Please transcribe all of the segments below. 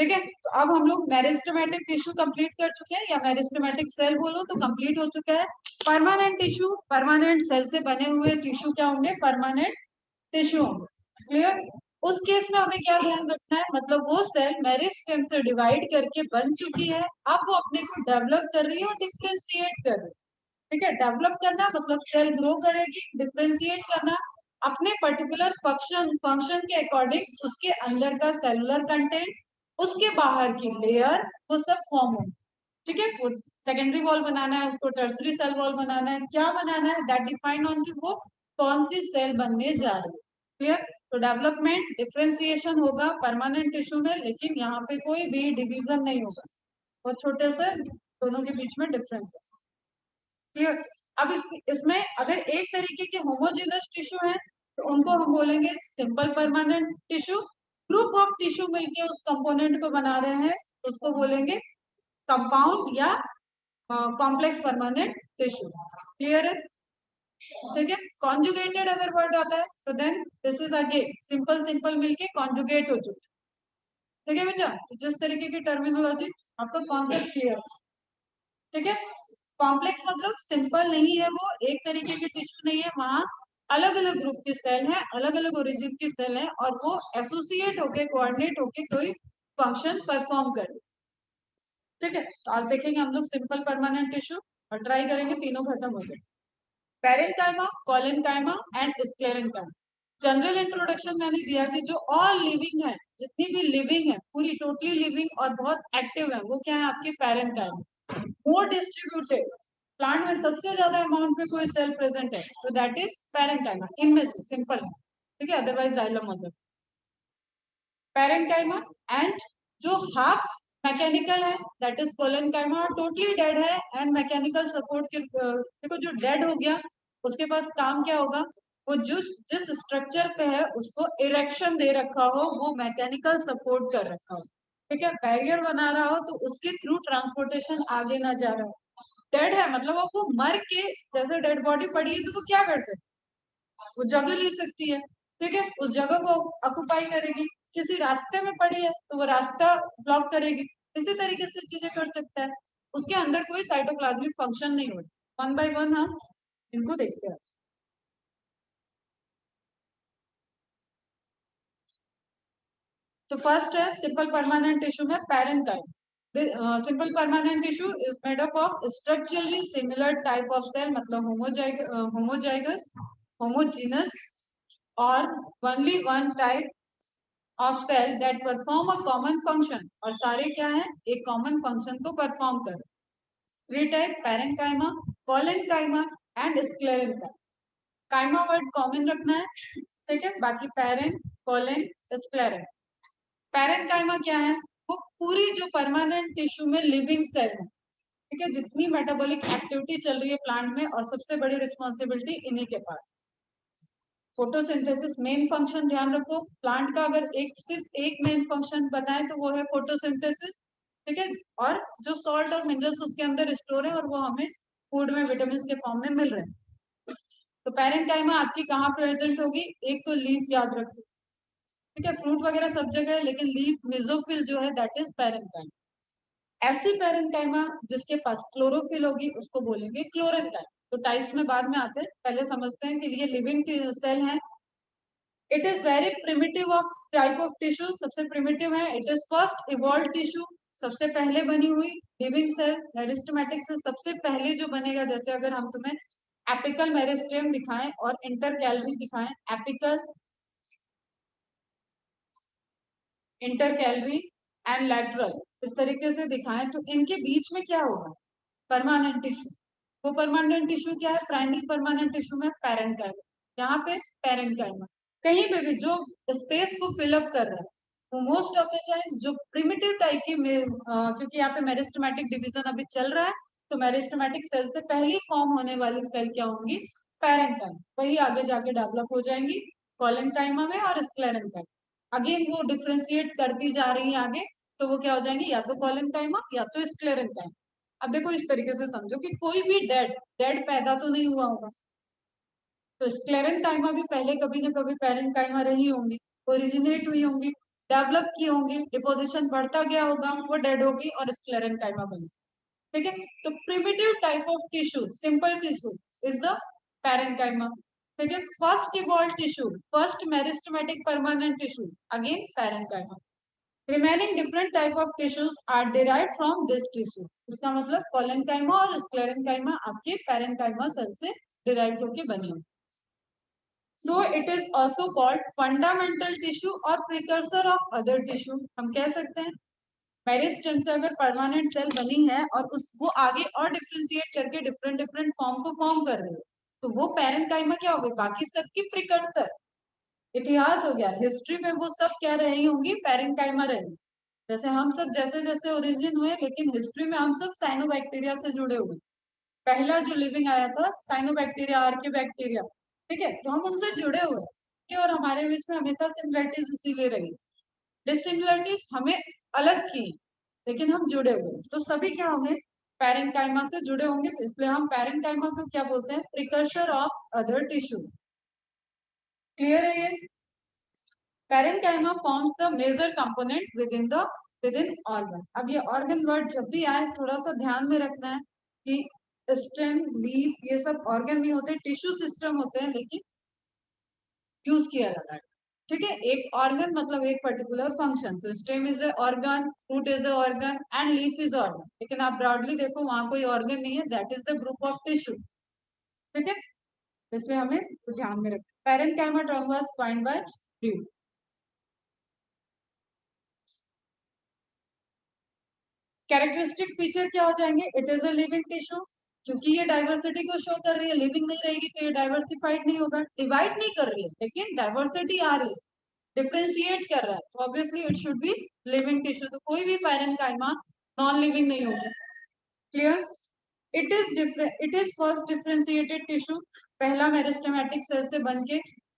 ठीक है, तो अब हम लोग मेरिस्टेमेटिक टिश्यू कंप्लीट कर चुके हैं, या मेरिस्टेमेटिक सेल बोलो तो कंप्लीट हो चुका है। परमानेंट टिश्यू, परमानेंट सेल से बने हुए टिश्यू क्या होंगे, परमानेंट टिश्यू होंगे। क्लियर। उस केस में हमें क्या ध्यान रखना है, मतलब वो सेल मेरिस्टेम से डिवाइड करके बन चुकी है, अब वो अपने को डेवलप कर रही है और डिफ्रेंशिएट कर रही है। ठीक है, डेवलप करना मतलब सेल ग्रो करेगी, डिफ्रेंशिएट करना अपने पर्टिकुलर फंक्शन के अकॉर्डिंग उसके अंदर का सेलुलर कंटेंट, उसके बाहर की लेयर, वो सब फॉर्म हो। ठीक है, वो सेकेंडरी वॉल बनाना है, उसको टर्सरी सेल वॉल बनाना है, क्या बनाना है दैट डिफाइंड ऑन की वो कौन सी सेल बनने जा रही है। क्लियर। तो डेवलपमेंट डिफ्रेंसिएशन होगा परमानेंट टिश्यू में, लेकिन यहाँ पे कोई भी डिवीजन नहीं होगा, बहुत छोटे से दोनों के बीच में डिफरेंस है। क्लियर। अब इसमें अगर एक तरीके के होमोजेनस टिश्यू है तो उनको हम बोलेंगे simple permanent tissue. Group of tissue मिलके उस कंपोनेंट को बना रहे हैं, उसको बोलेंगे कंपाउंड या कॉम्प्लेक्स परमानेंट टिश्यू। क्लियर है। ठीक है, कॉन्जुगेटेड अगर वर्ड आता है तो then this is again simple simple मिलके कॉन्जुगेट हो चुका है। ठीक है बेटा, तो जिस तरीके की टर्मिनोलॉजी, आपका कॉन्सेप्ट क्लियर। ठीक है, कॉम्प्लेक्स मतलब सिंपल नहीं है, वो एक तरीके के टिश्यू नहीं है, वहाँ अलग अलग ग्रुप के सेल हैं, अलग अलग ओरिजिन की सेल हैं, और वो एसोसिएट होके कोऑर्डिनेट होके कोई फंक्शन परफॉर्म करे। ठीक है, तो आज देखेंगे हम लोग सिंपल परमानेंट टिश्यू और ट्राई करेंगे तीनों खत्म हो जाए। Parenchyma, collenchyma and sclerenchyma. General introduction मैंने दिया कि जो ऑल लिविंग है, जितनी भी लिविंग है, पूरी टोटली लिविंग और बहुत एक्टिव है, वो क्या है आपके पेरेन्काइमा। मोर डिस्ट्रीब्यूटेड, प्लांट में सबसे ज्यादा अमाउंट में कोई सेल प्रेजेंट है तो दैट इज पेरेन्काइमा, इनमें से सिंपल है। ठीक है, अदरवाइज जाइलम हो जाए पेरेन्काइमा। एंड जो हाफ मैकेनिकल है that is collenchyma, totally dead है एंड मैकेनिकल सपोर्ट के देखो जो डेड हो गया उसके पास काम क्या होगा, वो जिस जिस स्ट्रक्चर पे है उसको इरेक्शन दे रखा हो, वो मैकेनिकल सपोर्ट कर रखा हो। ठीक है, बैरियर बना रहा हो तो उसके थ्रू ट्रांसपोर्टेशन आगे ना जा रहा हो। डेड है मतलब वो मर के, जैसे डेड बॉडी पड़ी है तो वो क्या कर सकती है, वो जगह ले सकती है। ठीक है, उस जगह को ऑक्युपाई करेगी। किसी रास्ते में पड़ी है तो वो रास्ता ब्लॉक करेगी, इसी तरीके से चीजें कर सकता है। उसके अंदर कोई साइटोप्लाज्मिक फंक्शन नहीं होता। वन बाय वन हम इनको देखते हैं। तो फर्स्ट है सिंपल परमानेंट टिश्यू में parenchyma. Simple permanent tissue is made up of structurally similar type of cell, मतलब होमोजाइगस, होमोजीनस, और only one type of cell that perform a common function, और सारे क्या है, एक कॉमन फंक्शन को परफॉर्म कर। Three type parenchyma, collenchyma and sclerenchyma. Chyma word common रखना है। ठीक है, बाकी पैरेन, कोलेन, स्क्लेरेन। पैरेन्काइमा क्या है, वो पूरी जो परमानेंट टिश्यू में लिविंग सेल है। ठीक है, जितनी मेटाबॉलिक एक्टिविटी चल रही है प्लांट में, और सबसे बड़ी रिस्पॉन्सिबिलिटी इन्हीं के पास। फोटोसिंथेसिस मेन फंक्शन, ध्यान रखो प्लांट का, अगर एक सिर्फ एक मेन फंक्शन बताए तो वो है फोटोसिंथेसिस। ठीक है, और जो सॉल्ट और मिनरल्स उसके अंदर स्टोर है और वो हमें फूड में विटामिन के फॉर्म में मिल रहे हैं। तो पैरेन्काइमा आपकी कहाँ प्रेजेंट होगी, एक तो लीफ याद रखो। ठीक है, फ्रूट वगैरह सब जगह है, लेकिन लीफ मेसोफिल जो है दैट इज पैरेन्काइमा। ऐसी पैरेन्काइमा जिसके पास क्लोरोफिल होगी उसको बोलेंगे क्लोरेन्काइमा। तो टाइप्स में बाद में आते हैं, पहले समझते हैं कि ये लिविंग सेल है। It is very primitive of type of tissue, सबसे प्रिमिटिव है। It is first evolve tissue, सबसे पहले बनी हुई लिविंग सेल। मेरिस्टेमेटिक से सबसे पहले जो बनेगा, जैसे अगर हम तुम्हें एपिकल मेरिस्टेम दिखाएं और इंटर कैलरी दिखाएं, apical, inter calorie and lateral, इस तरीके से दिखाएं तो इनके बीच में क्या होगा, परमानेंट टिश्यू। वो परमानेंट टिश्यू क्या है, प्राइमरी परमानेंट टिश्यू में पैरेन्काइमा, यहाँ पे पैरेन्काइमा। कहीं पे भी जो स्पेस को फिलअप कर रहा है, वो मोस्ट ऑफ द टाइम जो प्रिमिटिव टाइप की क्योंकि यहाँ पे मेरिस्टेमेटिक डिवीजन अभी चल रहा है, तो मेरिस्टेमेटिक सेल से पहली फॉर्म होने वाली सेल क्या होंगी, पैरेन्काइमा। वही आगे जाके डेवलप हो जाएंगी कोलेनकाइमा में और स्क्लेरेन्काइमा। अगेन वो डिफ्रेंशिएट करती जा रही है आगे, तो वो क्या हो जाएंगी, या तो कोलेनकाइमा या तो स्क्लेरेन्काइमा। अब देखो इस तरीके से समझो कि कोई भी डेड डेड पैदा तो नहीं हुआ होगा, तो स्क्लेरेन्काइमा भी पहले कभी न कभी पैरेन्काइमा रही होंगी, ओरिजिनेट हुई होंगी। डेवलप की होंगी, डिपोजिशन बढ़ता गया होगा, वो डेड होगी और स्क्लेरेंकाइमा बनी। ठीक है, तो primitive type of tissue, simple tissue is the parenchyma. ठीक है, first evolve tissue, first meristematic permanent tissue, again parenchyma. Remaining different type of tissues are derived from this tissue. इसका मतलब कोलेनकाइमा और स्क्लेरेंकाइमा आपके पैरेन्काइमा सेल से derive होके बनी है। So it is also called fundamental tissue और precursor of other tissue। हम कह सकते हैं मेरिस्टेम से अगर परमानेंट सेल बनी है और उस वो आगे और डिफ्रेंशिएट करके डिफरेंट डिफरेंट फॉर्म को फॉर्म कर रही है, तो वो पैरेन्काइमा क्या हो गई, बाकी सबकी प्रिकर्सर। इतिहास हो गया, हिस्ट्री में वो सब क्या रही होंगी, पैरेन्काइमा रही। जैसे हम सब जैसे जैसे ओरिजिन हुए, लेकिन हिस्ट्री में हम सब साइनोबैक्टीरिया से जुड़े हुए। पहला जो लिविंग आया था साइनोबैक्टीरिया, आर्कियोबैक्टीरिया। ठीक है, तो हम उनसे जुड़े हुए हैं और हमारे बीच में हमेशा सिमिलरिटीज इसीलिए रही। डिसिमिलरिटीज हमें अलग की, लेकिन हम जुड़े हुए, तो सभी क्या होंगे, पैरेन्काइमा से जुड़े होंगे। तो इसलिए हम पैरेन्काइमा को क्या बोलते हैं, precursor of other tissue. Clear है ये? Parenchyma forms the major component within organ. अब ये ऑर्गन वर्ड जब भी आए थोड़ा सा ध्यान में रखना है कि स्टेम, लीफ, ये सब ऑर्गन नहीं होते, टिश्यू सिस्टम होते हैं, लेकिन यूज किया जाता है। ठीक है, एक ऑर्गन मतलब एक पर्टिकुलर फंक्शन, तो stem is a organ, root is a organ and leaf is organ. लेकिन आप ब्रॉडली देखो वहां कोई ऑर्गन नहीं है, that is the group of tissue. ठीक है, इसलिए हमें तो ध्यान में रखना। Parenchyma term was coined by due. Characteristic feature क्या हो जाएंगे, it is a living tissue, क्योंकि ये डाइवर्सिटी को शो कर रही है। लिविंग नहीं रहेगी तो ये डाइवर्सिफाइड नहीं होगा, डिवाइड नहीं कर रही है, लेकिन डाइवर्सिटी आ रही है, डिफ्रेंशिएट कर रहा है, तो obviously it should be living tissue. तो कोई भी पैरेन्काइमा नॉन लिविंग नहीं होगा। Clear? It is first differentiated tissue, पहला मेरिस्टेमेटिक सेल से बनके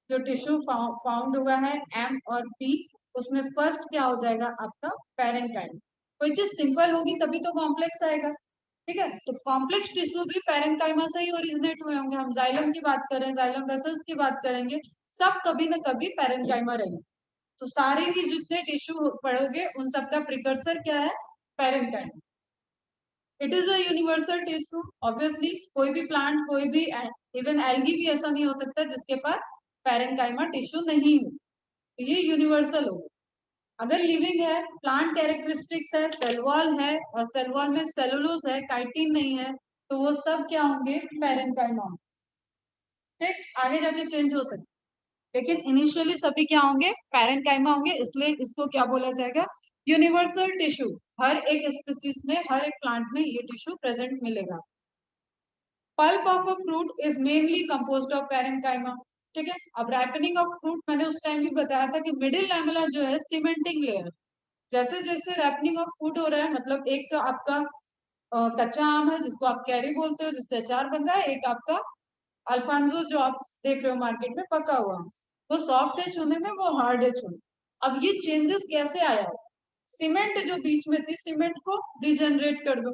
जो टिश्यू फाउंड हुआ है एम और पी, उसमें फर्स्ट क्या हो जाएगा आपका, पैरेन्काइमा। कोई चीज सिंपल होगी तभी तो कॉम्प्लेक्स आएगा। ठीक है, तो कॉम्प्लेक्स टिश्यू भी पैरेन्काइमा से ही ओरिजिनेट हुए होंगे। हम जाइलम की बात करें, जाइलम वेसल्स की बात करेंगे, सब कभी ना कभी पैरेन्काइमा रहेंगे। तो सारे ही जितने टिश्यू पढ़ोगे उन सबका प्रिकर्सर क्या है, parenchyma. It is a universal tissue, obviously कोई भी प्लांट, कोई भी इवन एल्गी भी ऐसा नहीं हो सकता जिसके पास पैरेन्काइमा टिश्यू नहीं हो, तो ये यूनिवर्सल हो। अगर लिविंग है, प्लांट कैरेक्टरिस्टिक्स है, सेल वॉल है और सेल वॉल में सेलुलोज है, काइटिन नहीं है, तो वो सब क्या होंगे, पैरेन्काइमा। ठीक, आगे जाके चेंज हो सकते, लेकिन इनिशियली सभी क्या होंगे, पैरेन्काइमा होंगे। इसलिए इसको क्या बोला जाएगा, यूनिवर्सल टिश्यू। हर एक स्पीसीज में, हर एक प्लांट में ये टिश्यू प्रेजेंट मिलेगा। Pulp of a fruit is mainly composed of parenchyma. ठीक है, अब रैपनिंग ऑफ फ्रूट मैंने उस टाइम भी बताया था कि मिडिल लैमेला जो है सीमेंटिंग लेयर, जैसे जैसे रैपनिंग ऑफ फूड हो रहा है, मतलब एक तो आपका कच्चा आम है जिसको आप कैरी बोलते हो, जिससे अचार बन रहा है, एक आपका अल्फांसो जो आप देख रहे हो मार्केट में पका हुआ, वो सॉफ्ट है छूने में, वो हार्ड है छूने। अब ये चेंजेस कैसे आया, सीमेंट जो बीच में थी, सीमेंट को डिजेनरेट कर दो।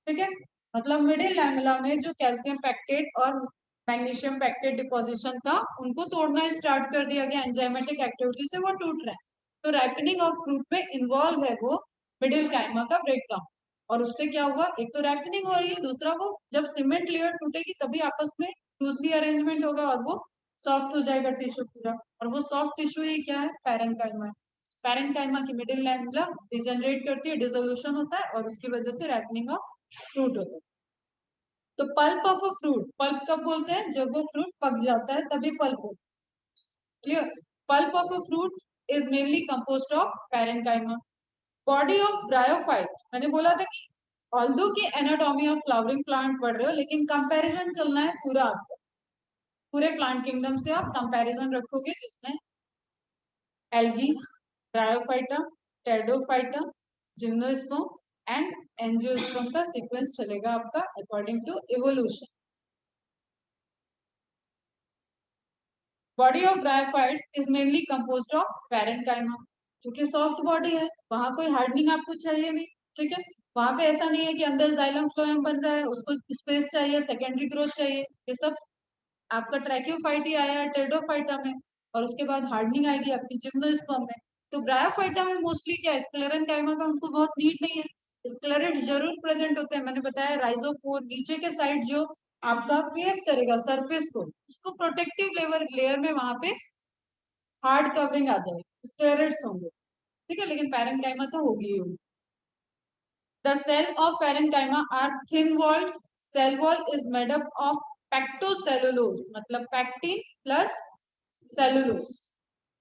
ठीक है, मतलब मिडिल लैमेला में जो कैल्शियम पैक्टेट और मैग्नीशियम पैक्टेट डिपोजिशन था, उनको तोड़ना स्टार्ट कर दिया गया, एंजाइमेटिक एक्टिविटी से वो टूट रहा है। तो राइपनिंग ऑफ फ्रूट में इन्वॉल्व है वो मिडिल काइमा का ब्रेकडाउन, और उससे क्या हुआ, एक तो रैपनिंग हो रही है, दूसरा वो जब सीमेंट लेयर टूटेगी तभी आपस में लूजली अरेंजमेंट होगा और वो सॉफ्ट हो जाएगा टिश्यू पूरा, और वो सॉफ्ट टिश्यू ही क्या है, पैरेन्काइमा। पैरेन्काइमा की मिडिल लैमेला डिजेनरेट करती है, डिसोल्यूशन होता है, और उसकी वजह से रैपनिंग ऑफ फ्रूट होता है। तो pulp of a fruit, pulp कब बोलते हैं, जब वो फ्रूट पक जाता है तभी पल्प होता है। Clear? Pulp of a fruit is mainly composed of parenchyma. Body of bryophyte, मैंने बोला था कि ऑल्दो की एनाटॉमी ऑफ फ्लावरिंग प्लांट पढ़ रहे हो, लेकिन कंपैरिजन चलना है पूरा आपका, पूरे प्लांट किंगडम से आप कंपैरिजन रखोगे, जिसमें algae, Bryophyta, Pteridophyta, gymnosperm and angiosperm का सीक्वेंस चलेगा आपका according to evolution. Body of bryophytes is mainly composed of parenchyma, क्योंकि सॉफ्ट बॉडी है, वहां कोई हार्डनिंग आपको चाहिए नहीं। ठीक है, वहां पे ऐसा नहीं है कि अंदर जाइलम फ्लोएम बन रहा है, उसको स्पेस चाहिए, सेकेंडरी ग्रोथ चाहिए, ये सब आपका ट्रैकियोफाइट ही आया है टेरिडोफाइटा में, और उसके बाद हार्डनिंग आएगी आपकी जिम्नोस्पर्म में। तो ब्रायोफाइटा में मोस्टली क्या है, स्क्लेरेंकाइमा का उनको बहुत नीड नहीं है, स्क्लेरेट्स जरूर प्रेजेंट होते हैं। मैंने बताया राइजोफोर नीचे के साइड जो आपका फेस करेगा सरफेस को, उसको प्रोटेक्टिव लेयर लेयर में वहां पे हार्ड कवरिंग आ जाएगी, स्क्लेरेट्स होंगे, ठीक है, लेकिन पैरेंकाइमा तो होगी ही होगी। The cell of parenchyma are thin-walled. Cell wall is made up of pectocellulose. मतलब pectin plus cellulose.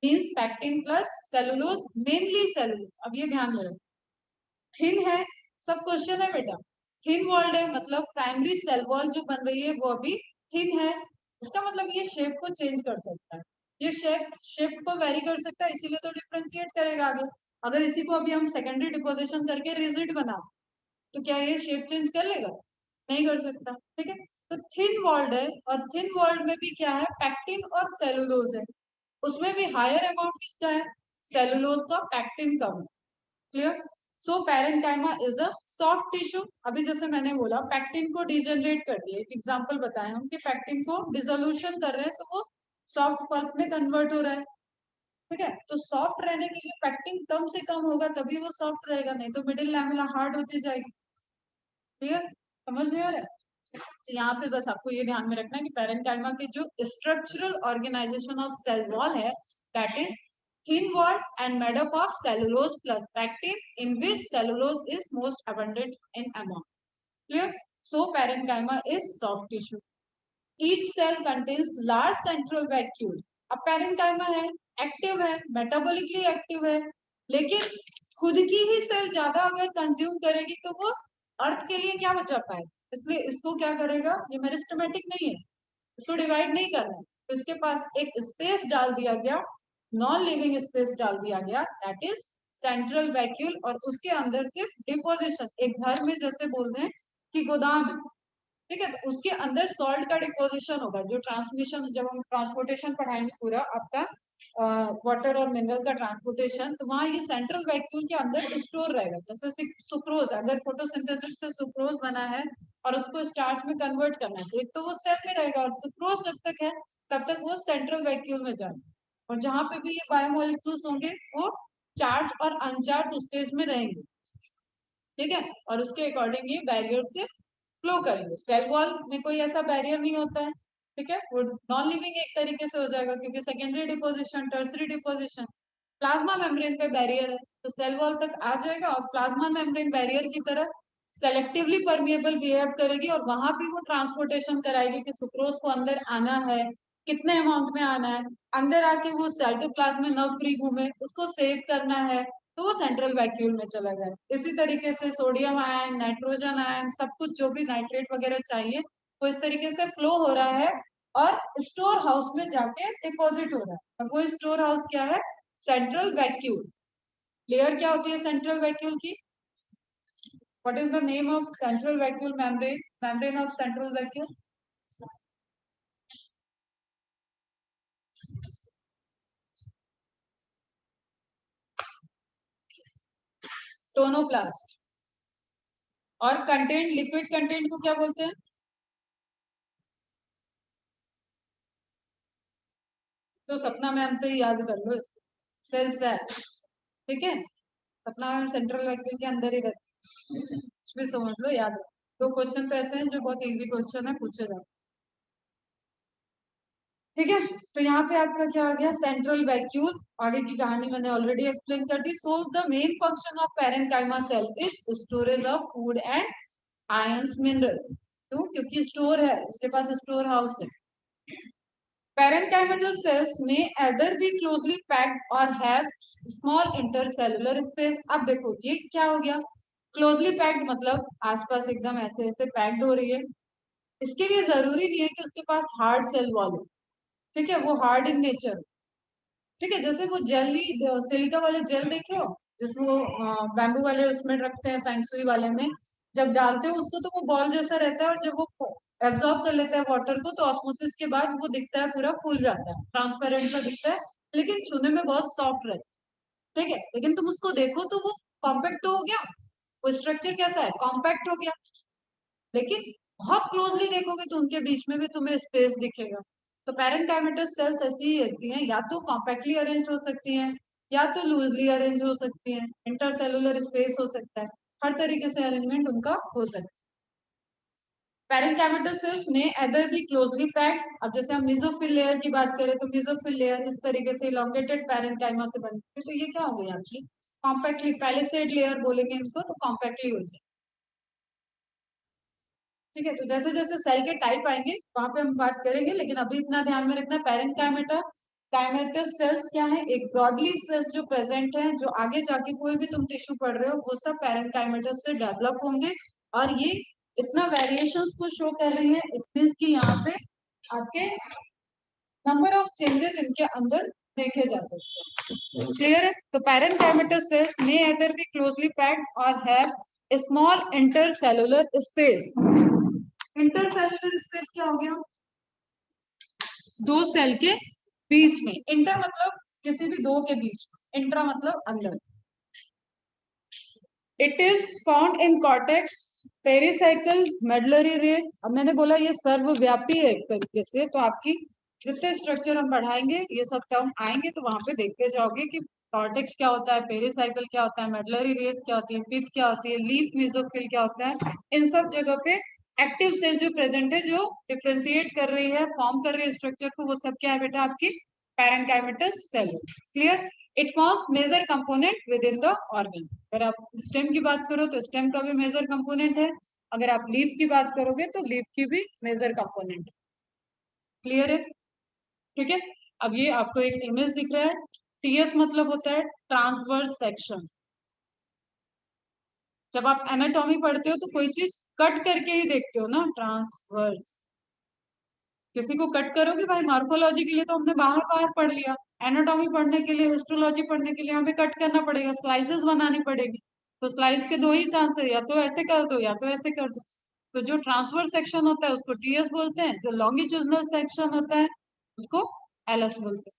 Means pectin plus cellulose, mainly cellulose. अब ये ध्यान रखो, थिन है, सब क्वेश्चन है बेटा, थिन वॉल्ड है मतलब प्राइमरी सेल वॉल जो बन रही है वो अभी थिन है। इसका मतलब ये शेप को चेंज कर सकता है, ये शेप को वेरी कर सकता है, इसीलिए तो डिफ्रेंशिएट करेगा आगे। अगर इसी को अभी हम सेकेंडरी डिपोजिशन करके रिजिड बना तो क्या ये शेप चेंज कर लेगा? नहीं कर सकता, ठीक है। तो थिन वॉल्ड है, और थिन वॉल्ड में भी क्या है, पैक्टिन और सेलुलोज है, उसमें भी हायर अमाउंट किसका है, सेलुलोज का, पैक्टिन का। Clear? So parenchyma is a soft tissue. अभी जैसे मैंने बोला पैक्टिन को डिजेनरेट कर दिया, एक एग्जांपल बताया हम कि पैक्टिन को डिसोल्यूशन कर रहे हैं तो वो सॉफ्ट पल्प में कन्वर्ट हो रहा है, ठीक है। तो सॉफ्ट रहने के लिए पैक्टिन कम से कम होगा तभी वो सॉफ्ट रहेगा, नहीं तो मिडिल लैमेला हार्ड होती जाएगी। क्लियर? समझ में आ रहा है? तो यहाँ पे बस आपको ये ध्यान में रखना है कि पैरेंकाइमा की जो structural organization of cell wall है, that is thin wall and made up of cellulose plus pectin, in which cellulose is most abundant in amount. Clear? So parenchyma is soft tissue. Each cell contains large central vacuole. अब parenchyma है, active है, metabolically active है, लेकिन खुद की ही cell ज्यादा अगर consume करेगी तो वो अर्थ के लिए क्या बचा पाए, इसलिए इसको क्या करेगा, ये मेरिस्टेमेटिक नहीं है, इसको डिवाइड नहीं करना है, तो इसके पास एक स्पेस डाल दिया गया, नॉन लिविंग स्पेस डाल दिया गया, दैट इज सेंट्रल वैक्यूल, और उसके अंदर सिर्फ डिपोजिशन, एक घर में जैसे बोल रहे हैं कि गोदाम है, ठीक है, तो उसके अंदर सॉल्ट का डिपोजिशन होगा, जो ट्रांसमिशन, जब हम ट्रांसपोर्टेशन पढ़ाएंगे पूरा आपका वाटर और मिनरल का ट्रांसपोर्टेशन, तो वहां ये सेंट्रल वैक्यूल के अंदर स्टोर रहेगा। जैसे सुक्रोज, अगर फोटोसिंथेसिस से सुक्रोज बना है और उसको स्टार्च में कन्वर्ट करना है तो एक तो वो सेल में रहेगा, और सुक्रोज जब तक है तब तक वो सेंट्रल वैक्यूल में जाएगा, और जहां पे भी ये बायोमोलिक्यूल्स होंगे वो चार्ज और अनचार्ज स्टेज में रहेंगे, ठीक है, और उसके अकॉर्डिंग ये बैरियर से फ्लो करेंगे। सेल वॉल में कोई ऐसा बैरियर नहीं होता है, ठीक है, वो नॉन लिविंग एक तरीके से हो जाएगा क्योंकि secondary deposition, tertiary deposition, plasma membrane पे बैरियर है तो सेल वॉल तक आ जाएगा, और प्लाज्मा मेम्ब्रेन बैरियर की तरह सेलेक्टिवली परमिएबल बिहेव करेगी, और वहां भी वो ट्रांसपोर्टेशन कराएगी कि सुक्रोज को अंदर आना है, कितने अमाउंट में आना है, अंदर आके वो साइटोप्लाज्म में न फ्री घूमे, उसको सेव करना है, तो वो सेंट्रल वैक्यूल में चला जाए। इसी तरीके से सोडियम आयन, नाइट्रोजन आयन, सब कुछ जो भी नाइट्रेट वगैरह चाहिए वो इस तरीके से फ्लो हो रहा है और स्टोर हाउस में जाके डिपॉजिट हो रहा है, और वो स्टोर हाउस क्या है, सेंट्रल वैक्यूल। लेयर क्या होती है सेंट्रल वैक्यूल की? What is the name of central vacuole membrane, membrane of central vacuole? Tonoplast. और कंटेंट, लिक्विड कंटेंट को क्या बोलते हैं? तो सपना मैम से ही याद कर लो इसको, सेल सैक, ठीक है, सपना मैम सेंट्रल वैक्यूल के अंदर ही रहती है, कुछ भी समझ लो, याद रखो। दो क्वेश्चन तो ऐसे हैं जो बहुत इजी क्वेश्चन है, पूछे जाओ, ठीक है। तो यहाँ पे आपका क्या आ गया, सेंट्रल वैक्यूल, आगे की कहानी मैंने ऑलरेडी एक्सप्लेन कर दी। So the main function of parenchyma cell is storage of food and ions mineral, क्यों? क्योंकि स्टोर है, उसके पास स्टोर हाउस है। Parenchymal cells may either be closely packed or have small intercellular space। अब देखो ये क्या हो गया, क्लोजली पैक्ड मतलब आसपास एकदम ऐसे ऐसे पैक्ड हो रही है, इसके लिए जरूरी नहीं है कि उसके पास हार्ड सेल वॉल हो, ठीक है, वो हार्ड इन नेचर, ठीक है, जैसे वो जेली सिलिका वाले जेल देखे हो जिसमें वो बैम्बू वाले उसमें रखते हैं, फैंक्सुई वाले में जब डालते हो उसको तो वो बॉल जैसा रहता है, और जब वो एब्जॉर्ब कर लेता है वाटर को तो ऑस्मोसिस के बाद वो दिखता है, पूरा फूल जाता है, ट्रांसपेरेंट सा दिखता है, लेकिन छूने में बहुत सॉफ्ट रहता है, ठीक है, लेकिन तुम उसको देखो तो वो कॉम्पैक्ट तो हो गया, वो स्ट्रक्चर कैसा है, कॉम्पैक्ट हो गया, लेकिन बहुत क्लोजली देखोगे तो उनके बीच में भी तुम्हें स्पेस दिखेगा। तो पैरेंकाइमेटस सेल्स ऐसी ही रहती हैं, या तो कॉम्पैक्टली अरेंज हो सकती हैं, या तो लूजली अरेंज हो सकती है, इंटरसेलुलर स्पेस हो सकता है, हर तरीके से अरेंजमेंट उनका हो सकता है। पैरेन्काइमल सेल्स में अदर भी क्लोजली पैक्ड। अब जैसे हम मेसोफिल लेयर की बात करें तो मेसोफिल लेयर इस तरीके से इलोंगेटेड पैरेन्काइमा से बनती है, तो ये क्या हो गई आपकी कॉम्पैक्टली पैलिसेड लेयर बोलेंगे इनको, तो कॉम्पैक्टली हो जाए। ठीक है, तो जैसे जैसे सेल के टाइप आएंगे वहां पे हम बात करेंगे, लेकिन अभी इतना ध्यान में रखना पैरेन्काइमेटा काइमेटस सेल्स क्या है, एक ब्रॉडली सेल्स जो प्रेजेंट है, जो आगे जाके कोई भी तुम टिश्यू पढ़ रहे हो वो सब पैरेन्काइमेटस से डेवलप होंगे। और ये इतना वेरिएशंस को शो कर रही है, इट मींस कि यहाँ पे आपके नंबर ऑफ चेंजेस इनके अंदर देखे जा सकते हैं। क्लियर है? तो parenchymatous sales may either be closely packed or have a small intercellular space। Intercellular space क्या हो गया, दो सेल के बीच में। इंटर मतलब किसी भी दो के बीच में, इंट्रा मतलब अंदर। It is found in cortex, pericycle, medullary race. अब मैंने बोला ये सर्वव्यापी है एक तरीके से, तो आपकी जितने स्ट्रक्चर हम बढ़ाएंगे ये सब टर्म आएंगे तो वहां पे देखते जाओगे कि कॉर्टेक्स क्या होता है, पेरिसाइकल क्या होता है, मेडुलरी रेस क्या होती है, पिथ क्या होती है, लीफ मेसोफिल क्या होता है। इन सब जगह पे एक्टिव सेल जो प्रेजेंट है, जो डिफ्रेंशिएट कर रही है, फॉर्म कर रही है स्ट्रक्चर को, वो सब क्या है बेटा आपकी parenchymatous cell. Clear? It forms major component within the organ. अगर आप स्टेम की बात करो तो स्टेम का भी मेजर कंपोनेंट है, अगर आप लीफ की बात करोगे तो लीफ की भी मेजर कंपोनेंट है। क्लियर है? ठीक है, अब ये आपको एक इमेज दिख रहा है, टीएस मतलब होता है ट्रांसवर्स सेक्शन। जब आप एनाटॉमी पढ़ते हो तो कोई चीज कट करके ही देखते हो ना, ट्रांसवर्स। किसी को कट करोगे भाई, मार्फोलॉजी के लिए तो हमने बाहर बाहर पढ़ लिया, एनाटॉमी पढ़ने के लिए, हिस्टोलॉजी पढ़ने के लिए हमें कट करना पड़ेगा, स्लाइसेस बनानी पड़ेगी। तो स्लाइस के दो ही चांस है, या तो ऐसे कर दो या तो ऐसे कर दो। तो जो ट्रांसफर सेक्शन होता है उसको टीएस बोलते हैं, जो लॉन्गिट्यूडनल सेक्शन होता है उसको एलएस बोलते हैं।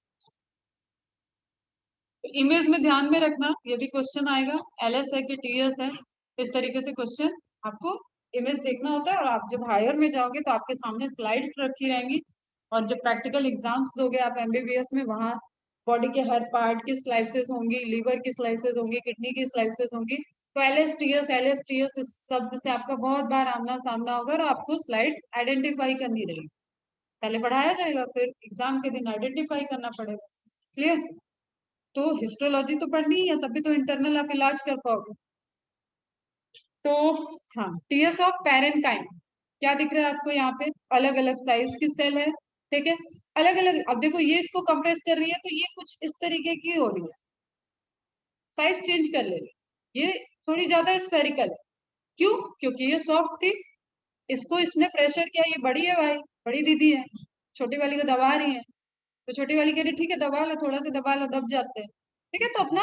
तो इमेज में ध्यान में रखना, ये भी क्वेश्चन आएगा, एलएस है कि टीएस है, इस तरीके से क्वेश्चन आपको इमेज देखना होता है। और आप जब हायर में जाओगे तो आपके सामने स्लाइड्स रखी रहेंगी, और जब प्रैक्टिकल एग्जाम्स दोगे आप एमबीबीएस में, वहां बॉडी के हर पार्ट की स्लाइसेस होंगी, लीवर की स्लाइसेस होंगी, किडनी की स्लाइसेस होंगी। तो एल एस टी एस इस शब्द से आपका बहुत बार आमना सामना होगा, और आपको स्लाइड्स आइडेंटिफाई करनी रहेगी। पहले पढ़ाया जाएगा, फिर एग्जाम के दिन आइडेंटिफाई करना पड़ेगा। क्लियर? तो हिस्टोलॉजी तो पढ़नी है, तभी तो इंटरनल आप इलाज कर पाओगे। तो हाँ, टीएस ऑफ पैरेन्काइम क्या दिख रहा है आपको यहाँ पे, अलग अलग साइज की सेल है। ठीक है, अलग अलग। अब देखो ये इसको कंप्रेस कर रही है तो ये कुछ इस तरीके की हो रही है, साइज चेंज कर ले रही है, ये थोड़ी ज्यादा स्फेरिकल है। क्यों? क्योंकि ये सॉफ्ट थी, इसको इसने प्रेशर किया, ये बड़ी है भाई, बड़ी दीदी है, छोटी वाली को दबा रही है, तो छोटी वाली कह रही ठीक है दबा लो, थोड़ा सा दबा लो, दब जाते हैं। ठीक है, तो अपना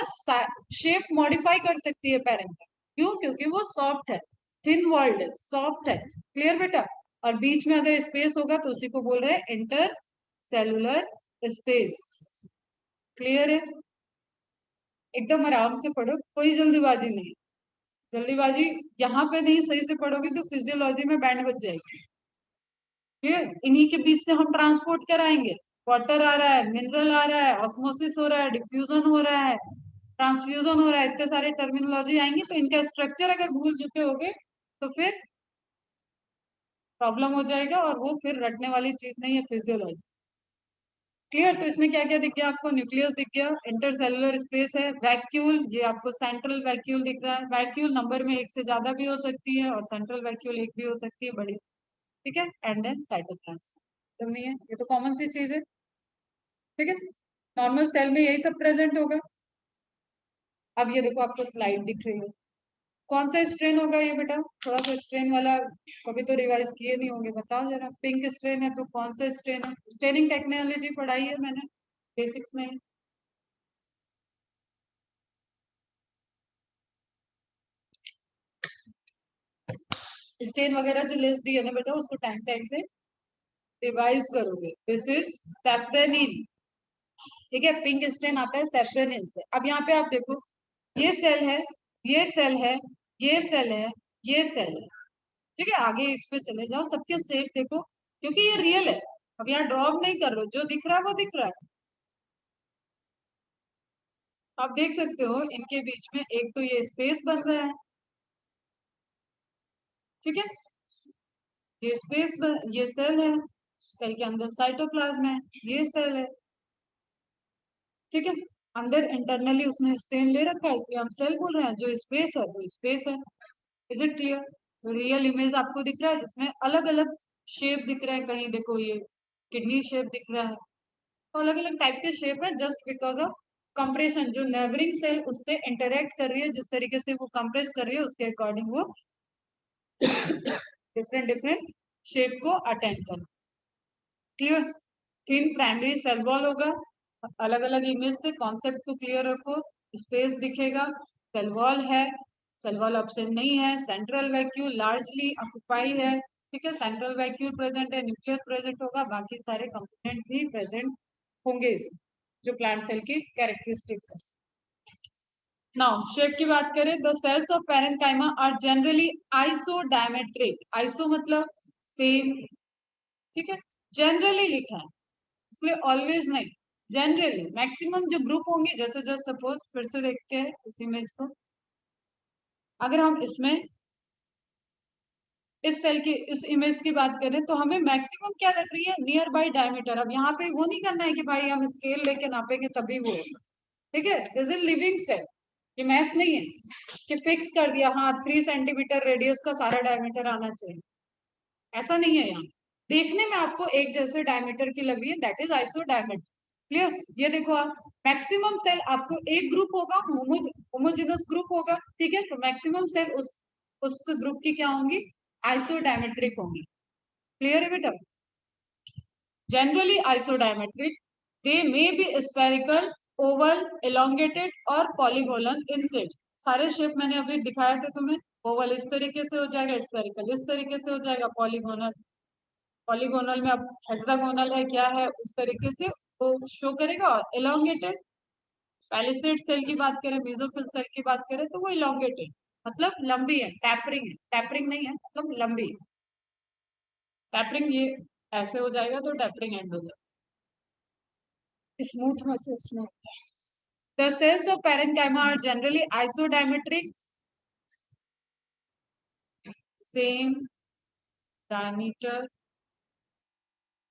शेप मॉडिफाई कर सकती है पेरेंट का। क्यों? क्योंकि वो सॉफ्ट है, थिन वॉल्ड है, सॉफ्ट है। क्लियर बेटा? और बीच में अगर स्पेस होगा तो उसी को बोल रहे हैं इंटर सेलुलर स्पेस। क्लियर है? एकदम आराम से पढ़ो, कोई जल्दीबाजी नहीं। जल्दीबाजी यहाँ पे नहीं, सही से पढ़ोगे तो फिजियोलॉजी में बैंड बज जाएगी। ठीक, इन्हीं के बीच से हम ट्रांसपोर्ट कराएंगे, वाटर आ रहा है, मिनरल आ रहा है, ऑस्मोसिस हो रहा है, डिफ्यूजन हो रहा है, ट्रांसफ्यूजन हो रहा है, इतने सारे टर्मिनोलॉजी आएंगे, तो इनका स्ट्रक्चर अगर भूल चुके होगे तो फिर प्रॉब्लम हो जाएगा, और वो फिर रटने वाली चीज नहीं है फिजियोलॉजी। क्लियर? तो इसमें क्या क्या दिख गया आपको, न्यूक्लियस दिख गया, इंटरसेलुलर स्पेस है, वैक्यूल, ये आपको सेंट्रल वैक्यूल दिख रहा है। वैक्यूल नंबर में एक से ज्यादा भी हो सकती है, और सेंट्रल वैक्यूल एक भी हो सकती है, बड़ी। ठीक है, एंड देन साइटोप्लाज्म, नहीं है, ये तो कॉमन सी चीज है। ठीक है, नॉर्मल सेल में यही सब प्रेजेंट होगा। अब ये देखो आपको स्लाइड दिख रही है, कौन सा स्ट्रेन होगा ये बेटा, थोड़ा सा स्ट्रेन वाला कभी तो रिवाइज किए नहीं होंगे, बताओ जरा। पिंक स्ट्रेन है तो कौन सा स्ट्रेन है? स्टेनिंग टेक्नोलॉजी पढ़ाई है मैंने बेसिक्स में। स्टेन वगैरह जो लिस्ट दी है ना बेटा, उसको टाइम टाइम पे रिवाइज करोगे। दिस इज सेप्रेनिन। ठीक है, पिंक स्टेन आता है सेप्रेनिन से। अब यहाँ पे आप देखो, ये सेल है, ये सेल है, ये सेल है, ये सेल है। ठीक है, आगे इस पे चले जाओ, सबके सेट देखो, क्योंकि ये रियल है। अब यहाँ ड्रॉप नहीं कर रहे हो, जो दिख रहा है वो दिख रहा है। आप देख सकते हो इनके बीच में एक तो ये स्पेस बन रहा है, ठीक है, ये स्पेस ये सेल है, सेल के अंदर साइटोप्लाज्म है, ये सेल है, ठीक है, अंदर इंटरनली उसने स्टेन ले रखा है इसलिए हम सेल बोल रहे हैं, जो स्पेस है वो स्पेस है। Is it clear? Real image आपको दिख रहा है जिसमें अलग अलग शेप दिख रहा है, कहीं देखो ये किडनी शेप दिख रहा है, तो अलग अलग टाइप के शेप है जस्ट बिकॉज ऑफ कंप्रेशन, जो नेबरिंग सेल उससे इंटरेक्ट कर रही है, जिस तरीके से वो कंप्रेस कर रही है उसके अकॉर्डिंग वो डिफरेंट डिफरेंट शेप को अटेंड कर। ठीक है, थिन प्राइमरी सेल वॉल होगा, अलग अलग इमेज से कॉन्सेप्ट को क्लियर रखो, स्पेस दिखेगा, सेल वॉल है, सेल वॉल ऑप्शन नहीं है, सेंट्रल वैक्यूल लार्जली ऑक्युपाई है, ठीक है, सेंट्रल वैक्यूल प्रेजेंट है, न्यूक्लियस प्रेजेंट होगा, बाकी सारे कंपोनेंट भी प्रेजेंट होंगे इसमें, जो प्लांट सेल की कैरेक्टरिस्टिक्स है। नाउ शेप की बात करें, the cells of parenchyma are generally isodiametric, iso मतलब सेम, ठीक है, जनरली लिखा है इसलिए ऑलवेज नहीं, जनरली मैक्सिमम जो ग्रुप होंगे, जैसे जस्ट सपोज फिर से देखते हैं इस इमेज को, अगर हम इसमें इस सेल की इस इमेज की बात करें तो हमें मैक्सिमम क्या लग रही है, नियर बाई डायमीटर। अब यहाँ पे वो नहीं करना है कि भाई हम स्केल लेके नापेंगे तभी वो होगा, ठीक है, दिस इज लिविंग सेल, ये मैथ नहीं है कि फिक्स कर दिया हाँ 3 सेंटीमीटर रेडियस का सारा डायमीटर आना चाहिए, ऐसा नहीं है। यहाँ देखने में आपको एक जैसे डायमीटर की लग रही है, that is iso diameter. Clear? ये देखो आप, मैक्सिमम सेल आपको एक ग्रुप होगा, होमोजेनस ग्रुप होगा, ठीक है, तो मैक्सिमम सेल उस ग्रुप की क्या होंगी, आइसोडायमेट्रिक होंगी। क्लियर है बेटा? Generally isodiametric, they may be spherical, Oval, elongated और पॉलीगोनल इन शेप। सारे शेप मैंने अभी दिखाए थे तुम्हें, ओवल इस तरीके से हो जाएगा, स्फेरिकल इस तरीके से हो जाएगा, पॉलीगोनल, पॉलीगोनल में अब हेक्सागोनल है क्या है उस तरीके से वो शो करेगा, और एलोंगेटेड, पैलिसेड सेल की बात करें, मेसोफिल सेल की बात करें तो वो इलोंगेटेड मतलब लंबी है, टैपरिंग है, टैपरिंग नहीं है मतलब लंबी है, टैपरिंग ये ऐसे हो जाएगा तो टैपरिंग एंड हो जाएगा, स्मूथ में smooth. The cells of parenchyma are generally isodiametric, same diameter.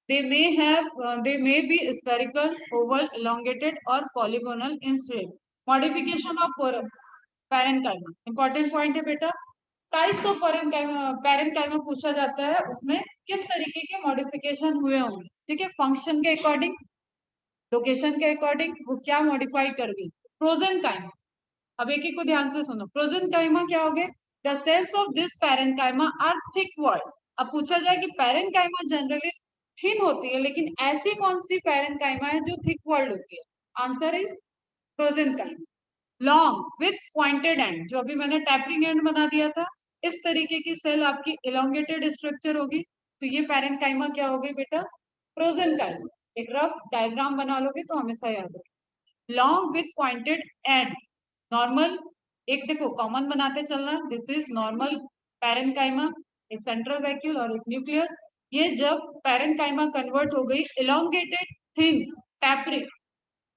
They may be spherical, oval, elongated, or polygonal in shape. Modification of parenchyma. Important point है बेटा. Types of parenchyma पूछा जाता है, उसमें किस तरीके के मॉडिफिकेशन हुए होंगे, ठीक है, फंक्शन के अकॉर्डिंग, लोकेशन के अकॉर्डिंग वो क्या मॉडिफाई कर गई। प्रोजेनकाइमा, अब एक एक को ध्यान से सुनो, प्रोजेनकाइमा क्या हो गए, the cells of this parenchyma are thick walled. अब पूछा जाए कि पैरेन्काइमा जनरली थिन होती है, लेकिन ऐसी कौन सी पैरेन्काइमा है जो थिक वॉल्ड होती है, answer is prosenchyma. Long with pointed end, जो अभी मैंने टैपरिंग एंड बना दिया था, इस तरीके की सेल आपकी इलोंगेटेड स्ट्रक्चर होगी, तो ये पैरेन्काइमा क्या हो गई बेटा, प्रोजेनकाइमा। एक रफ डायग्राम बना लोगे तो हमेशा याद रखें, long with pointed and, normal, एक देखो कॉमन बनाते चलना, दिस इज नॉर्मल पैरेन्काइमा, एक सेंट्रल वैक्यूल और एक न्यूक्लियस। ये जब पैरेन्काइमा कन्वर्ट हो गई इलोंगेटेड, थिन, टैपरिंग,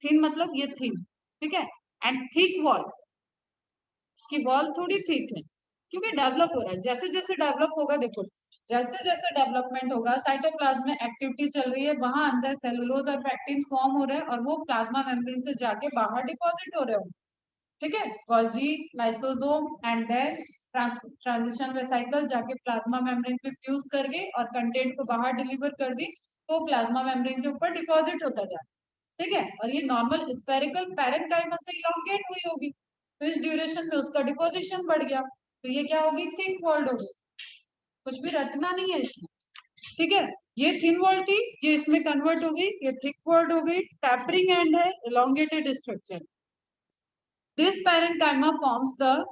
थिन मतलब ये थिन, ठीक है, एंड थिक वॉल, इसकी वॉल थोड़ी थिक है क्योंकि डेवलप हो रहा है, जैसे जैसे डेवलप होगा, देखो जैसे जैसे डेवलपमेंट होगा, साइटोप्लाज्म में एक्टिविटी चल रही है, वहां अंदर सेलुलोज और पैक्टिन फॉर्म हो रहे हैं और वो प्लाज्मा मेम्ब्रेन से जाके बाहर डिपॉजिट हो रहे हो, ठीक है, Golgi, lysosome and then transition vesicle जाके प्लाज्मा मेम्ब्रेन पे फ्यूज कर गई और कंटेंट को बाहर डिलीवर कर दी, तो प्लाज्मा मेम्ब्रेन के ऊपर डिपॉजिट होता जाए, ठीक है, और ये नॉर्मल स्फेरिकल पैरेन्काइमा से इलोंगेट हुई होगी, तो इस ड्यूरेशन में उसका डिपोजिशन बढ़ गया, तो ये क्या होगी, थिक वॉल्ड होगी, कुछ भी रटना नहीं है इसमें, ठीक है, ये थिन वॉल्ड थी, ये इसमें कन्वर्ट हो गई, ये थिक वॉल्ड हो गई, टैपरिंग एंड है, elongated structure. This parenchyma forms the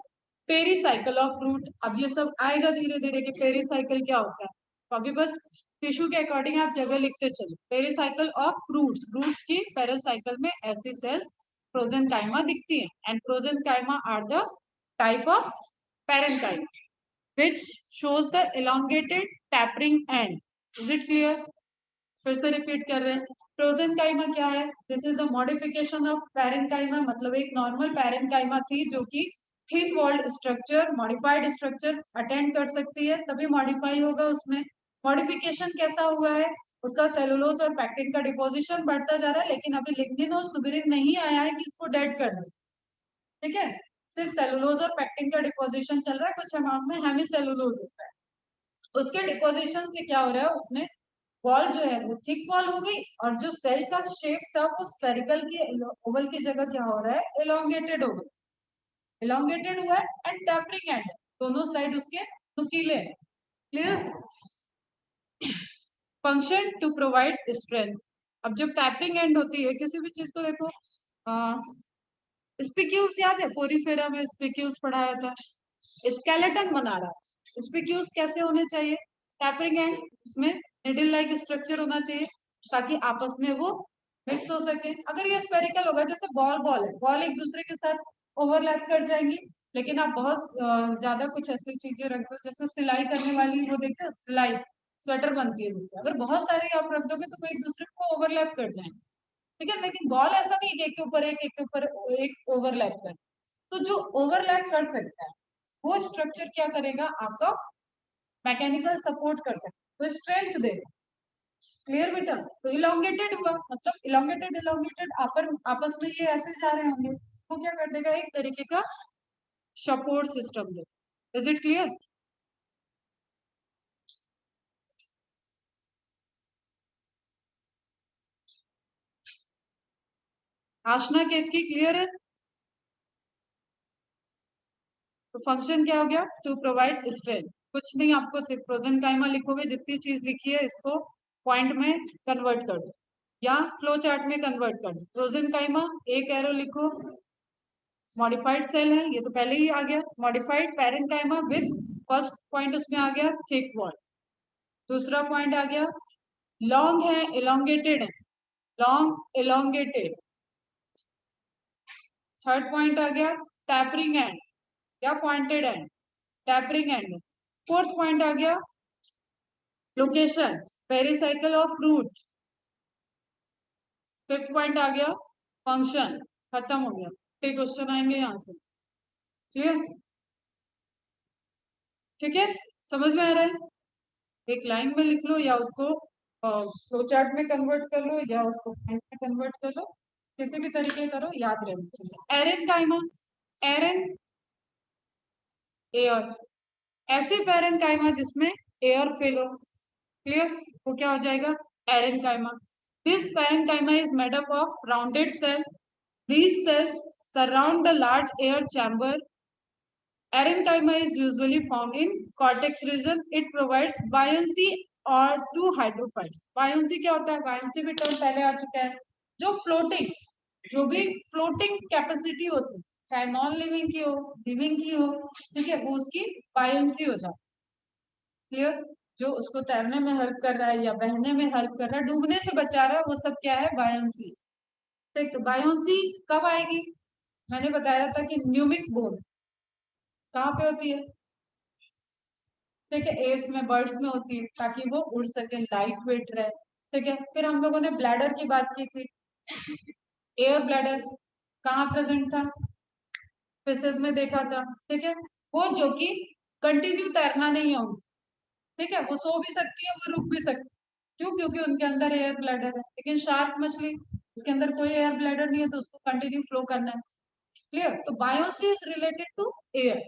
pericycle of root. अब ये सब आएगा धीरे धीरे कि पेरीसाइकिल क्या होता है, तो अभी बस टिश्यू के अकॉर्डिंग आप जगह लिखते चलो, पेरीसाइकिल ऑफ रूट्स, रूट्स की पेरीसाइकिल में ऐसी सेल्स प्रोजेनकाइमा दिखती है, and prosenchyma are the type of parenchyma which shows the elongated tapering end. Is it clear? फिर से रिपीट कर रहे हैं। प्रोजेनकाइमा क्या है? This is the modification of parenchyma, मतलब एक नॉर्मल पैरेन्काइमा थी जो कि thin walled structure, modified structure attend कर सकती है, तभी मॉडिफाई होगा उसमें। मॉडिफिकेशन कैसा हुआ है? उसका सेलुलोज और पैक्टिन का डिपोजिशन बढ़ता जा रहा है, लेकिन अभी लिग्निन और सुबिरिन नहीं आया है कि इसको डेड कर दे। ठीक है, सिर्फ सेलुलोज और पैक्टिन का डिपोजिशन चल रहा है, कुछ अमाउंट में हेमी सेलुलोज होता है। उसके डिपोजिशन से क्या हो रहा है, उसमें वॉल जो है वो थिक वॉल हो गई, और जो सेल का शेप था वो सर्कल की ओवल की जगह क्या हो रहा है, एलोंगेटेड हो गया, एलोंगेटेड हुआ है एंड टैपरिंग एंड, दोनों साइड उसके नुकीले हैं। Clear? Function to provide strength. अब जब टैपिंग एंड होती है किसी भी चीज को, देखो स्पिक्यूल्स याद है, पोरीफेरा में स्पिक्यूल्स पढ़ाया था, स्केलेटन बना रहा है। स्पिक्यूल्स कैसे होने चाहिए? टैपिंग एंड, उसमें निडल लाइक स्ट्रक्चर होना चाहिए ताकि आपस में वो मिक्स हो सके। अगर ये स्पेरिकल होगा, जैसे बॉल बॉल है, बॉल एक दूसरे के साथ ओवरलैप कर जाएंगी, लेकिन आप बहुत ज्यादा कुछ ऐसी चीजें रख दो, जैसे सिलाई करने वाली वो देखते हो, सिलाई स्वेटर बनती है जिससे, अगर बहुत सारे आप रख दोगे तो वो एक दूसरे को ओवरलैप कर जाएंगे। ठीक है, लेकिन बॉल ऐसा नहीं कि एक के ऊपर एक के ऊपर एक ओवरलैप कर, तो जो ओवरलैप कर सकता है वो स्ट्रक्चर क्या करेगा, आपका मैकेनिकल सपोर्ट कर सकता है, तो स्ट्रेंथ देगा। क्लियर बेटा? तो इलोंगेटेड हुआ, मतलब इलोंगेटेड इलोंगेटेड आपस में ये ऐसे जा रहे होंगे, वो क्या कर देगा, एक तरीके का सपोर्ट सिस्टम देगा। Is it clear? Aashna Ketaki clear है? तो फंक्शन क्या हो गया, टू प्रोवाइड स्ट्रेंथ। कुछ नहीं, आपको सिर्फ प्रोजेनकाइमा लिखोगे, जितनी चीज लिखी है इसको पॉइंट में कन्वर्ट कर दो या फ्लो चार्ट में कन्वर्ट कर दो। प्रोजेनकाइमा एक एरो लिखो, मॉडिफाइड सेल है, ये तो पहले ही आ गया। Modified parenchyma with first point उसमें आ गया थिक वॉल, दूसरा पॉइंट आ गया लॉन्ग है, इलोंगेटेड है, लॉन्ग इलोंगेटेड। थर्ड पॉइंट आ गया टैपरिंग एंड या pointed end, tapering end. Fourth point आ गया location, pericycle of root. Fifth point आ गया फंक्शन, खत्म हो गया। ठीक, क्वेश्चन आएंगे यहाँ से। क्लियर? ठीक है, समझ में आ रहा है? एक लाइन में लिख लो या उसको फ्लो चार्ट में कन्वर्ट कर लो या उसको पॉइंट में कन्वर्ट कर लो, किसी भी तरीके करो, याद रहना चाहिए। एरन काइमा, एरन एयर, ऐसे पैरन काइमा जिसमें एयर फिल हो। क्लियर? वो क्या हो जाएगा, aerenchyma. This parenchyma is made up of rounded cell, these cells surround the large air chamber. Parenchyma is usually found in cortex region. It provides buoyancy or to hydrophytes. Buoyancy क्या होता है? Buoyancy भी term पहले आ चुका है, जो floating, जो भी फ्लोटिंग कैपेसिटी होती है, चाहे नॉन लिविंग की हो, लिविंग की हो, ठीक है, वो उसकी बायोन्सी हो जाती है। क्लियर? जो उसको तैरने में हेल्प कर रहा है या बहने में हेल्प कर रहा है, डूबने से बचा रहा है, वो सब क्या है, बायोन्सी। ठीक, तो बायोन्सी कब आएगी? मैंने बताया था कि न्यूमिक बोन कहाँ पे होती है, ठीक है, एयर्स में, बर्ड्स में होती है, ताकि वो उड़ सके, लाइट वेट रहे। ठीक है, फिर हम लोगों ने ब्लैडर की बात की थी, एयर ब्लैडर कहाँ प्रेजेंट था, फिशेज में देखा था। ठीक है, वो जो कि कंटिन्यू तैरना नहीं होगी, ठीक है, वो सो भी सकती है, वो रुक भी सकती है। क्यों? क्योंकि उनके अंदर एयर ब्लैडर है। लेकिन शार्क मछली, उसके अंदर कोई एयर ब्लैडर नहीं है, तो उसको कंटिन्यू फ्लो करना है। क्लियर? तो बायोसी इज रिलेटेड टू एयर।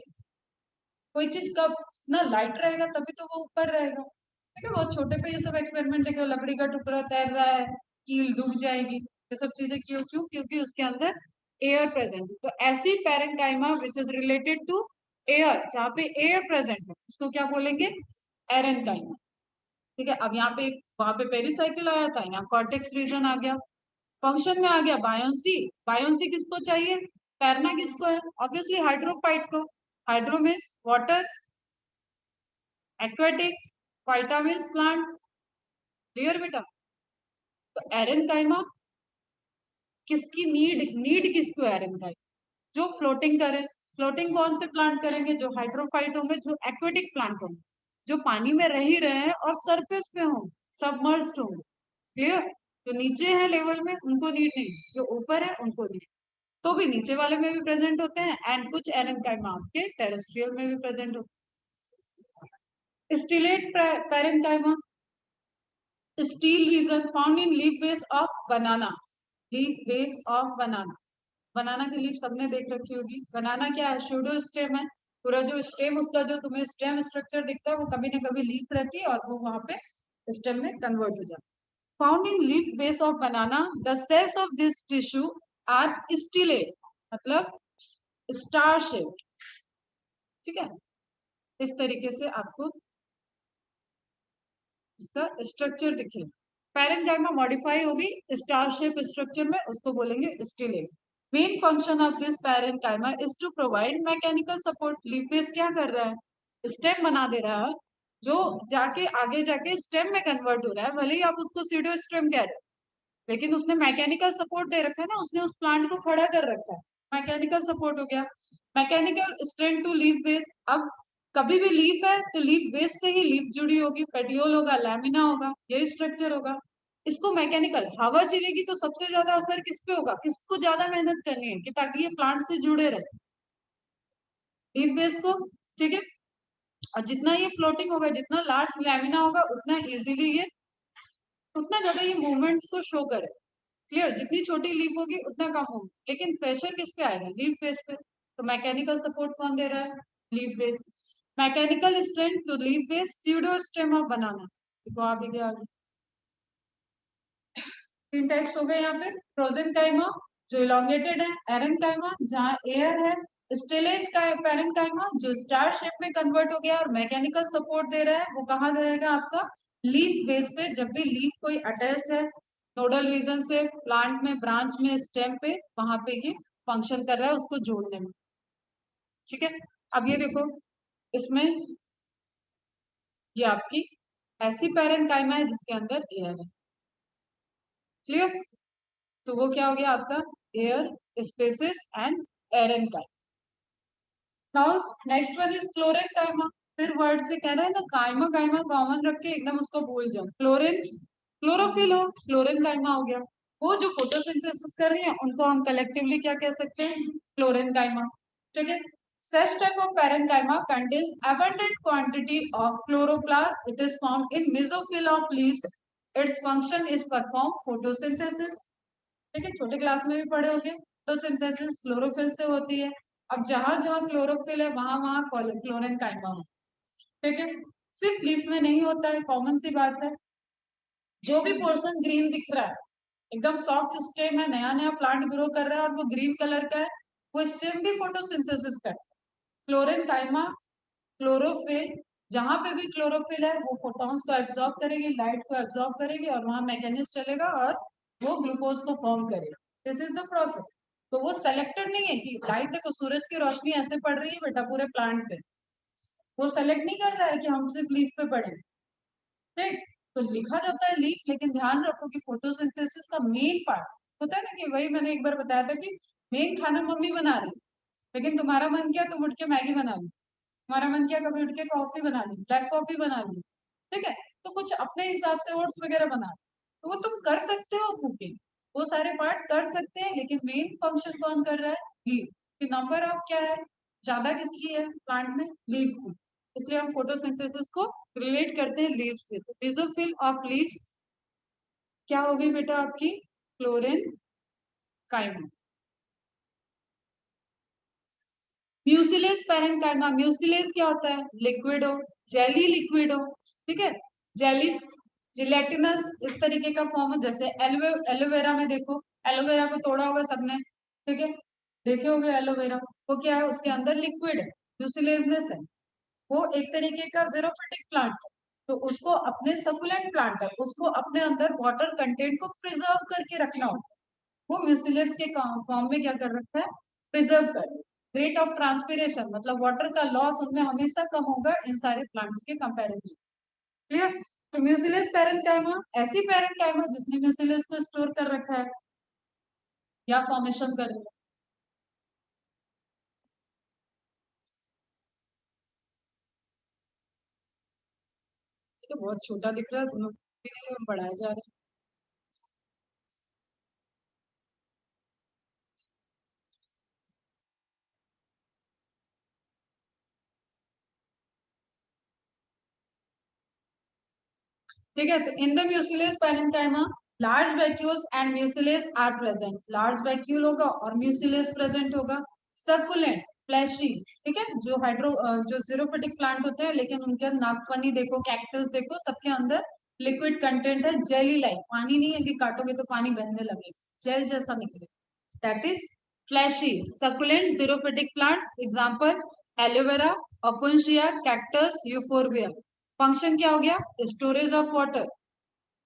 कोई चीज कब ना लाइट रहेगा तभी तो वो ऊपर रहेगा। ठीक है, बहुत छोटे पे ये सब एक्सपेरिमेंट देखो, लकड़ी का टुकड़ा तैर रहा है, कील डूब जाएगी, ये सब चीजें क्यों? क्यों? क्योंकि उसके अंदर एयर प्रेजेंट है। तो ऐसी parenchyma which is related to air, जहाँ पे एयर प्रेजेंट है, उसको क्या बोलेंगे, एरेन्काइमा। ठीक है, अब यहाँ पे वहां पे पेरिसाइकिल आया था, यहाँ कॉर्टेक्स रीजन आ गया, फंक्शन में आ गया बायोन्सी। बायोन्सी किसको चाहिए, तैरना किसको है, ऑब्वियसली हाइड्रोफाइट को। Hydro means water, aquatic, phyta means plant. Clear बेटा? तो एरेन्काइमा किसकी नीड किसको है, एरेन्काइमा जो फ्लोटिंग करे। फ्लोटिंग कौन से प्लांट करेंगे, जो हाइड्रोफाइट होंगे, जो एक्वेटिक प्लांट होंगे, जो पानी में रह ही रहे हैं और सरफेस पे होंगे, सबमर्ज्ड होंगे। क्लियर? जो नीचे है लेवल में उनको नीड नहीं, जो ऊपर है उनको नीड। तो भी नीचे वाले में भी प्रेजेंट होते हैं, एंड कुछ एरेनकाइमा आपके टेरेस्ट्रियल में भी प्रेजेंट होते हैं। Stellate parenchyma, steel region found in leaf base of banana. Leaf base of banana, banana की लीफ सबने देख रखी होगी। बनाना क्या है? शूडो स्टेम है। पूरा जो स्टेम, उसका जो तुम्हें स्टेम स्ट्रक्चर दिखता है वो कभी ना कभी लीफ रहती है और वो वहां पे स्टेम में कन्वर्ट हो जाता है। Found in leaf base of banana, the cells of this tissue are stellate, मतलब स्टार शेप। ठीक है, इस तरीके से आपको इसका स्ट्रक्चर दिखे। पैरेन्काइमा मॉडिफाई होगी स्टार शेप स्ट्रक्चर में, उसको बोलेंगे stellate. Main function of this parenchyma is to provide mechanical support. Leaf base क्या कर रहा है? स्टेम बना दे रहा है, जो जाके आगे जाके स्टेम में कन्वर्ट हो रहा है। भले ही आप उसको सीडो स्टेम कह रहे हो, लेकिन उसने मैकेनिकल सपोर्ट दे रखा है ना, उसने उस प्लांट को खड़ा कर रखा है। मैकेनिकल सपोर्ट हो गया। Mechanical strength to leaf base. अब कभी भी लीफ है तो लीफ बेस से ही लीफ जुड़ी होगी, पेटियोल होगा, लैमिना होगा, यही स्ट्रक्चर होगा। इसको मैकेनिकल, हवा चलेगी तो सबसे ज्यादा असर किस पे होगा? किसको ज्यादा मेहनत करनी है कि ताकि ये प्लांट से जुड़े रहे? लीफ बेस को। ठीक है, और जितना ये फ्लोटिंग होगा, जितना लार्ज लैमिना होगा, उतना इजीली ये, उतना ज्यादा ये मूवमेंट को शो करे। क्लियर? जितनी छोटी लीफ होगी उतना कम होगा, लेकिन प्रेशर किस पे आएगा? लीफ बेस पे। तो मैकेनिकल सपोर्ट कौन दे रहा है? Leaf base. Mechanical strength to leaf base pseudostem of banana. देखो आ भी गया आगे। तीन टाइप्स हो गए यहाँ पे। फ्रोजन काइमा जो इलोंगेटेड है, एरेनकाइमा जहाँ एयर है, स्टेलेट का पैरेनकाइमा जो स्टार शेप में कन्वर्ट हो गया और मैकेनिकल सपोर्ट दे रहा है, वो कहाँ रहेगा आपका? लीफ बेस पे। जब भी लीफ कोई अटैच्ड है नोडल रीजन से प्लांट में, ब्रांच में, स्टेम पे, वहां पे ये फंक्शन कर रहा है उसको जोड़ने में। ठीक है, अब ये देखो, इसमें ये आपकी ऐसी पैरेनकाइमा है जिसके अंदर एयर है। क्लियर? तो वो क्या हो गया आपका? Air spaces and aerenchyma. Now next one is chlorenchyma. फिर वर्ड से कह रहा है ना, काइमा काइमा कॉमन रख के एकदम उसको भूल जाओ। क्लोरीन क्लोरोफिल हो, क्लोरेनकाइमा हो गया। वो जो फोटोसिंथेसिस कर रही है उनको हम कलेक्टिवली क्या कह सकते हैं? क्लोरेनकाइमा। ठीक है, such type of parenchyma contains abundant quantity of chloroplast. It is found in mesophyll of leaves. Its function is perform photosynthesis. ठीक है, छोटे क्लास में भी पढ़े होंगे। फोटोसिंथेसिस क्लोरोफिल से होती है। अब जहां जहां क्लोरोफिल है वहां वहां क्लोरीन काइमा हो। ठीक है, सिर्फ लीफ में नहीं होता है, कॉमन सी बात है। जो भी पोर्शन ग्रीन दिख रहा है, एकदम सॉफ्ट स्टेम है, नया नया प्लांट ग्रो कर रहा है और वो ग्रीन कलर का है, वो स्टेम भी फोटोसिंथेसिस करता है। क्लोरीन काइमा, क्लोरोफिल, जहां पे भी क्लोरोफिल है वो फोटॉन्स को एब्जॉर्ब करेगी, लाइट को एब्जॉर्ब करेगी और वहां मैकेनिज्म चलेगा और वो ग्लूकोज को फॉर्म करेगा। This is the process. तो वो सेलेक्टेड नहीं है कि लाइट, देखो सूरज की रोशनी ऐसे पड़ रही है बेटा पूरे प्लांट पे, वो सेलेक्ट नहीं कर रहा है कि हम सिर्फ लीफ पे पड़े। ठीक, तो लिखा जाता है लीफ, लेकिन ध्यान रखो कि फोटोसिंथेसिस का मेन पार्ट होता है ना, कि वही मैंने एक बार बताया था कि मेन खाना मम्मी बना रही, लेकिन तुम्हारा मन किया तुम उठ के मैगी बना ली, हमारा मन किया कभी उठ के कॉफी बना ली, ब्लैक कॉफी बना ली। ठीक है, तो कुछ अपने हिसाब से ओट्स वगैरह बना, तो वो तुम कर सकते हो कुकिंग, वो सारे पार्ट कर सकते हैं, लेकिन मेन फंक्शन कौन कर रहा है? लीव। कि नंबर ऑफ क्या है ज्यादा, किसकी है प्लांट में? लीव की। इसलिए हम फोटोसिंथेसिस को रिलेट करते हैं लीव से। तो बेसोफिल ऑफ लीव क्या हो गई बेटा आपकी? क्लोरीन काइमा। म्यूसिलेज पैरेन्काइमा, म्यूसिलेज क्या होता है? लिक्विड हो, जेली लिक्विड हो। ठीक है, जेली जिलेटिनस इस तरीके का फॉर्म है, जैसे एलोवेरा में देखो, एलोवेरा को तोड़ा होगा सबने, ठीक है, देखे होगे एलोवेरा, वो क्या है? उसके अंदर लिक्विड है, म्यूसिलेजनेस है। वो एक तरीके का जीरोफिटिक प्लांट है, तो उसको अपने सकुलेंट प्लांट है, उसको अपने अंदर वाटर कंटेंट को प्रिजर्व करके रखना होता है। वो म्यूसिलेज के फॉर्म में क्या कर रखा है? प्रिजर्व कर। रेट ऑफ ट्रांसपिरेशन मतलब वाटर का लॉस उनमें हमेशा कम होगा इन सारे प्लांट्स के कंपैरिजन। क्लियर? तो म्यूसिलेज पैरेन्काइमा ऐसी पैरेन्काइमा जिसने म्यूसिलेज को स्टोर कर रखा है या फॉर्मेशन कर रखा है। ये तो बहुत छोटा दिख रहा है, तुम लोग पढ़ाया जा रहा है। ठीक है, तो in the mucilage parenchyma large vacuoles and mucilage are present. Large vacuole होगा और म्यूसिलेज प्रेजेंट होगा। सक्कुलेंट, फ्लैशी, ठीक है, जो जो जीरोफिटिक प्लांट होते हैं लेकिन उनके नागफनी देखो, कैक्टस देखो, सबके अंदर लिक्विड कंटेंट है, जेली लाइक, पानी नहीं है कि काटोगे तो पानी बहने लगे, जेल जैसा निकले, that is fleshy. Succulent xerophytic plants example aloe vera, opuntia, cactus, euphorbia. Function क्या हो गया? Storage of water.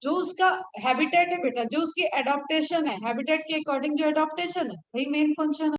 जो उसका हैबिटेट है बेटा, जो उसकी एडॉप्टेशन है, हैबिटेट के अकॉर्डिंग जो एडॉप्टेशन है, वही मेन फंक्शन है।